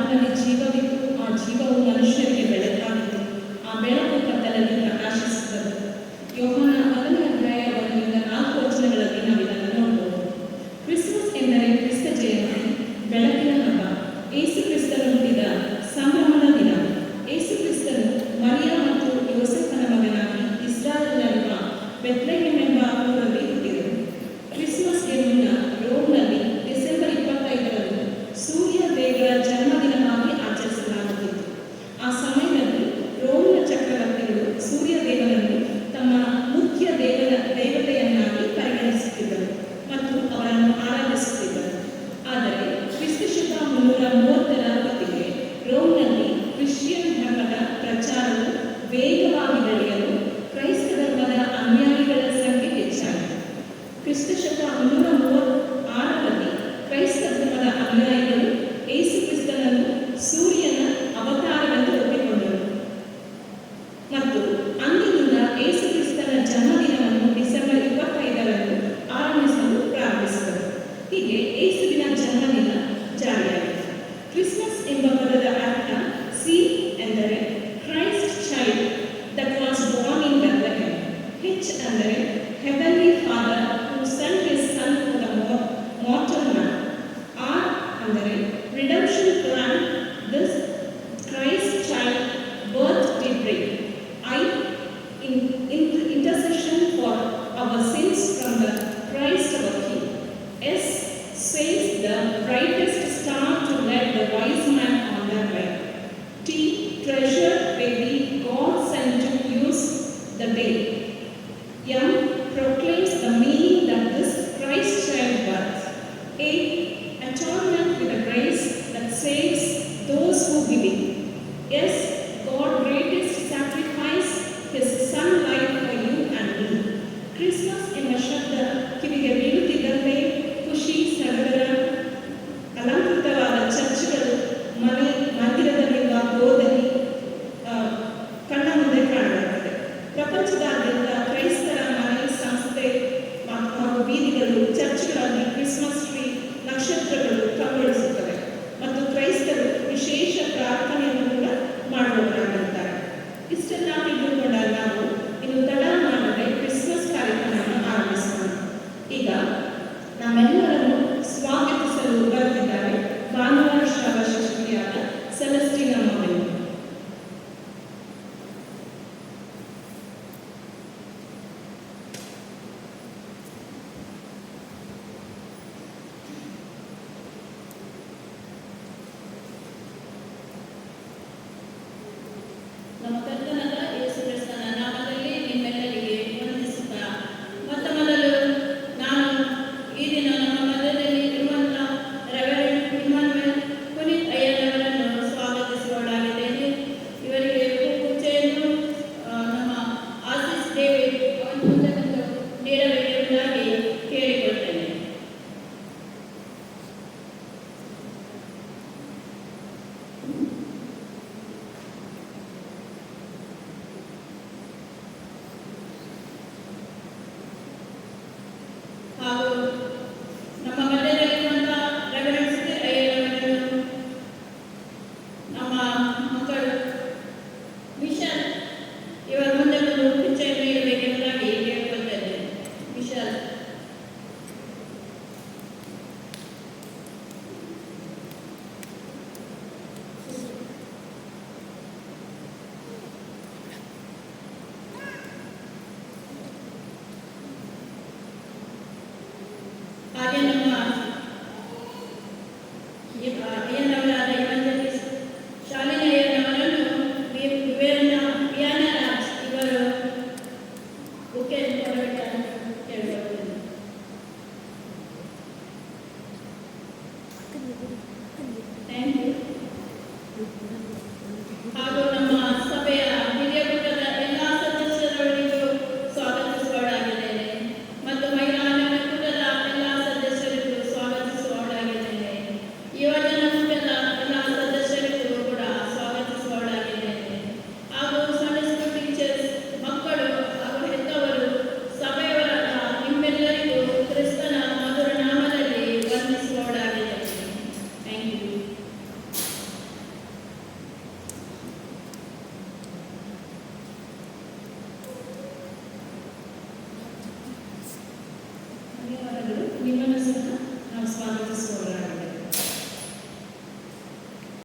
ಆತನಲ್ಲಿ ಜೀವವಿತ್ತು, ಆ ಜೀವವು ಮನುಷ್ಯರಿಗೆ ಬೆಳಕಾಗಿತ್ತು. ಆ ಬೆಳಕು ಕತ್ತಲಲ್ಲಿ ಪ್ರಕಾಶಿಸುತ್ತದೆ. ಯೋಹಾನ 1ನೇ ಅಧ್ಯಾಯ 1-4 ವಚನಗಳಲ್ಲಿ ನಾವು ಇದನ್ನು ನೋಡಬಹುದು. ಕ್ರಿಸ್ಮಸ್ ಎಂದರೆ ಕ್ರಿಸ್ತ ಜಯಂತಿ, ಬೆಳಕಿನ ಹಬ್ಬ, ಯೇಸು ಕ್ರಿಸ್ತನು ಹುಟ್ಟಿದ ಸಂಭ್ರಮದ ದಿನ. ಯೇಸು ಕ್ರಿಸ್ತನು ಮರಿಯ ಮತ್ತು ಯೋಸೇಫನ ಮಗನಾಗಿ ಇಸ್ರಾಯೇಲಿನಲ್ಲಿರುವ ಬೆತ್ಲೆಹೇಮ್ ಎಂಬ ಊರಲ್ಲಿ ಹುಟ್ಟಿದರು. ಕ್ರಿಸ್ಮಸ್ಗೆ ಮುನ್ನ ರೋಮ್ನಲ್ಲಿ ಡಿಸೆಂಬರ್ 25ರಂದು ಸೂರ್ಯ ದೇವರ ಜನ್ಮದಿನವಾಗಿ ಆಚರಿಸಲಾಗುತ್ತಿತ್ತು. ಆ ಸಮಯದಲ್ಲಿ ರೋಮ್ನ ಚಕ್ರವರ್ತಿಗಳು ಸೂರ್ಯ ದೇವರನ್ನು ತಮ್ಮ ಮುಖ್ಯ ದೇವತೆಯನ್ನಾಗಿ ಪರಿಗಣಿಸುತ್ತಿದ್ದರು ಮತ್ತು ಅವರನ್ನು ಆರಾಧಿಸುತ್ತಿದ್ದರು. ಆದರೆ ಕ್ರಿಸ್ತಶಕ 330ರ ಹೊತ್ತಿಗೆ ರೋಮ್ನಲ್ಲಿ ಕ್ರಿಶ್ಚಿಯನ್ ಧರ್ಮದ ಪ್ರಚಾರವು ವೇಗವಾಗಿ ಬೆಳೆಯಲು ಕ್ರೈಸ್ತ ಧರ್ಮದ ಅನುಯಾಯಿಗಳ ಸಂಖ್ಯೆ ಹೆಚ್ಚಾಯಿತು. ಕ್ರಿಸ್ತಶಕ 336ರಲ್ಲಿ ಕ್ರೈಸ್ತ ಧರ್ಮದ ಅನುಯಾಯಿಗಳು ಯೇಸು ಕ್ರಿಸ್ತನನ್ನು ಸೂರ್ಯನ ಅವತಾರವೆಂದು ಒಪ್ಪಿಕೊಂಡರು ಮತ್ತು ಅಂದಿನಿಂದ ಯೇಸು ಕ್ರಿಸ್ತನ ಜನ್ಮದಿನವನ್ನು ಡಿಸೆಂಬರ್ 25ರಂದು ಆರಂಭಿಸಲು ಪ್ರಾರಂಭಿಸಿದರು. ಹೀಗೆ ಯೇಸುವಿನ ಜನ್ಮದಿನ ಜಾರಿಯಾಯಿತು. ಕ್ರಿಸ್ಮಸ್ ಎಂಬ ಪದದ ಅರ್ಥ ಸಿ ಎಂದರೆ Christ child that was born in Bethlehem. H ಅಂದರೆ heavenly father who sent his son for the mortal man. R ಅಂದರೆ ರಿಡೆಂಪ್ಷನ್